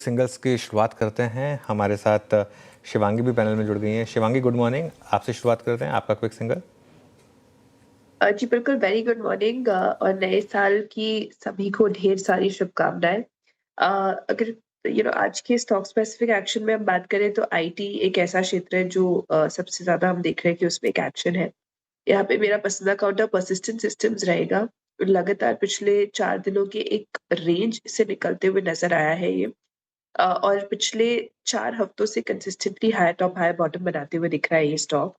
Singles की शुरुआत करते हैं। हमारे साथ शिवांगी भी पैनल में जुड़ गई हैं। Shivangi, good morning. आपसे शुरुआत करते हैं, आपका क्विक सिंगल। जी बिल्कुल, वेरी गुड मॉर्निंग और नए साल की सभी को ढेर सारी शुभकामनाएं। अगर आज के स्टॉक स्पेसिफिक एक्शन में हम बात करें तो आईटी एक ऐसा क्षेत्र है जो सबसे ज्यादा हम देख रहे हैं कि उसमें एक एक्शन है। यहाँ पे मेरा पसंदीदा काउंटर परसिस्टेंट सिस्टम्स रहेगा। लगातार पिछले 4 दिनों के एक रेंज से निकलते हुए नजर आया है ये। और पिछले 4 हफ्तों से consistently high top high bottom बनाते हुए दिख रहा है ये स्टॉक।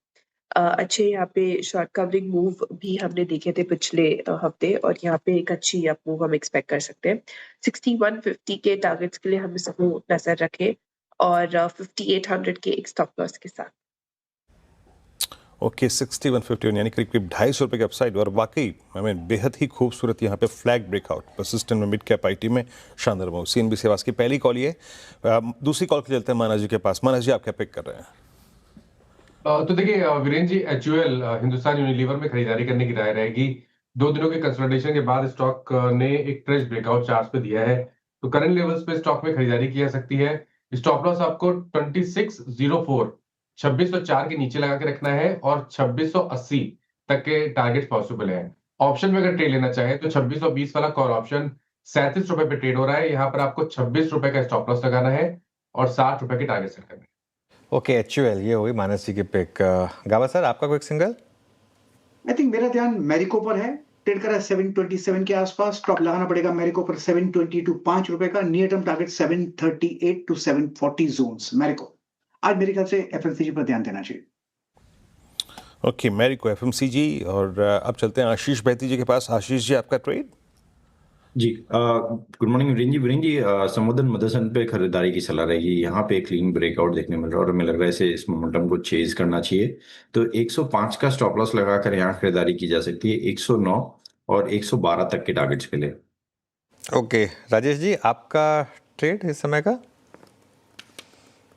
अच्छे यहाँ पे शॉर्ट कवरिंग मूव भी हमने देखे थे पिछले हफ्ते, और यहाँ पे एक अच्छी अप मूव हम एक्सपेक्ट कर सकते हैं। 6150 के टारगेट्स के लिए हम इसको नजर रखें, और 5800 के एक स्टॉप लॉस के साथ। ओके, 6151 यानी करीब करीब ₹250 के अपसाइड, और वाकई बेहद ही खूबसूरत यहाँ पे फ्लैग ब्रेकआउट परसिस्टेंट में मिड कैप आईटी में शानदार मूव। सीएनबी सेवास की पहली कॉल ये। दूसरी कॉल पे चलते हैं मानस जी के पास। मानस जी, आप क्या पिक कर रहे हैं? तो देखिए वीरेंद्र जी, एचयूएल हिंदुस्तान यूनिलीवर में खरीदारी करने की राय रहेगी। 2 दिनों के कंसोलिडेशन के बाद स्टॉक ने एक फ्रेश ब्रेकआउट चार्ट पे दिया है, तो करंट लेवल्स पे स्टॉक में खरीदारी की जा सकती है। स्टॉप लॉस आपको 2604 2604 के नीचे लगा के रखना है, और 2680 तक के टारगेट पॉसिबल है। ऑप्शन में अगर ट्रेड लेना चाहे तो 2620 वाला कॉल ऑप्शन ₹37 पे ट्रेड हो रहा है। यहाँ पर आपको ₹26 का स्टॉप लॉस लगाना है और ₹60 के टारगेट सेट करना है। ओके, एचयूएल ये हुई मानस जी की पिक। गावा सर, आपका क्विक सिंगल? आई थिंक मेरा ध्यान मैरिको पर है। ट्रेड करा 727 के आसपास। स्टॉप लगाना पड़ेगा मैरिको पर 720 टू ₹5 का। Near term target 738 to 740 zones Marico. आज मेरे ख्याल से एफएमसीजी पर ध्यान देना चाहिए। Okay, Marico, FMCG. और अब चलते हैं आशीष बैती जी के पास। आशीष जी, आपका ट्रेड? जी, गुड मॉर्निंग वीरेंद्र जी। समुद्र मदरसन पे खरीदारी की सलाह रहेगी। यहाँ पे क्लीन ब्रेकआउट देखने मिल रहा है और हमें लग रहा है इसे इस मोमेंटम को चेज करना चाहिए। तो 105 का स्टॉप लॉस लगाकर यहाँ खरीदारी की जा सकती है 109 और 112 तक के टारगेट्स के लिए। ओके, राजेश जी, आपका ट्रेड इस समय का?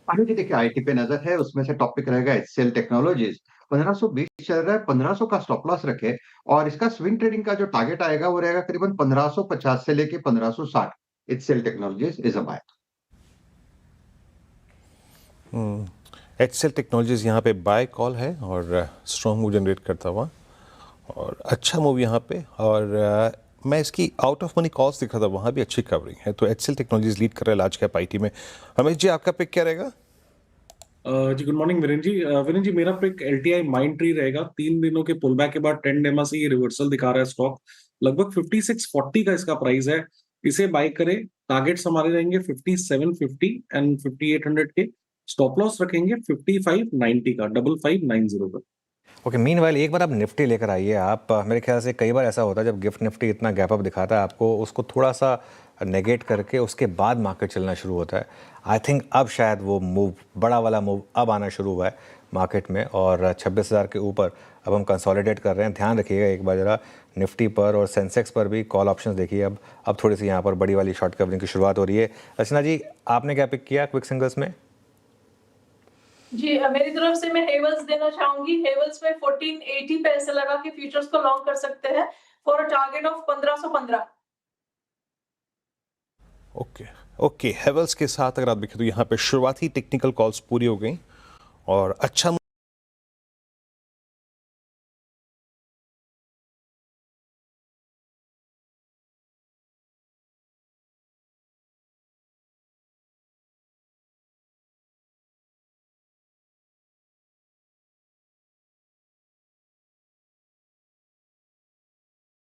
अभी जी देखिए, आईटी पे नजर है। उसमें से टॉपिक रहेगा एचसीएल टेक्नोलॉजीज। 1520 चल रहा है, 1500 का स्टॉप लॉस रखे, और इसका स्विंग ट्रेडिंग का जो टारगेट आएगा वो रहेगा करीबन 1550 से लेके 1560। HCL Technologies is a buy. HCL Technologies यहाँ पे बाय कॉल है और स्ट्रॉन्ग मूव जनरेट करता हुआ और अच्छा मूव यहाँ पे। और मैं इसकी आउट ऑफ मनी कॉल्स दिख रहा था, वहाँ भी अच्छी कवरिंग है। तो एचसीएल टेक्नोलॉजीज लीड कर रहा है लार्ज कैप आईटी में। रमेश जी, आपका पिक क्या रहेगा? जी गुड मॉर्निंग वीरेंद्र जी। वीरेंद्र जी, मेरा पिक एलटीआई माइंड ट्री रहेगा। 3 दिनों के पुल बैक के बाद ट्रेंड एमा से ये रिवर्सल दिखा रहा है स्टॉक। लगभग 5640 का इसका प्राइस है। इसे बाय करें। टारगेट्स हमारे रहेंगे 5750 एंड 5800 के। स्टॉप लॉस रखेंगे 5590 का, 5590 का। ओके, मीनवाइल एक बार आप निफ्टी लेकर आइए। आप मेरे ख्याल से कई बार ऐसा होता है जब गिफ्ट निफ्टी इतना गैप अप दिखाता है आपको, उसको थोड़ा सा नेगेट करके उसके बाद मार्केट चलना शुरू होता है। आई थिंक अब शायद वो मूव, बड़ा वाला मूव अब आना शुरू हुआ है मार्केट में, और 26,000 के ऊपर अब हम कंसोलिडेट कर रहे हैं। ध्यान रखिएगा एक बार जरा निफ्टी पर और सेंसेक्स पर भी कॉल ऑप्शंस देखिए। अब थोड़ी सी यहाँ पर बड़ी वाली शॉर्ट कवरिंग की शुरुआत हो रही है। रचना जी, आपने क्या पिक किया क्विक सिंगल्स में? जी, मेरी तरफ से मैं हेवल्स देना चाहूंगी। हेवल्स में 1480 पे ऐसे लगा कि फ्यूचर्स को लॉन्ग कर सकते हैं for a target of 1515। Okay, Havells के साथ अगर आप देखें तो यहाँ पे शुरुआती टेक्निकल कॉल्स पूरी हो गई और अच्छा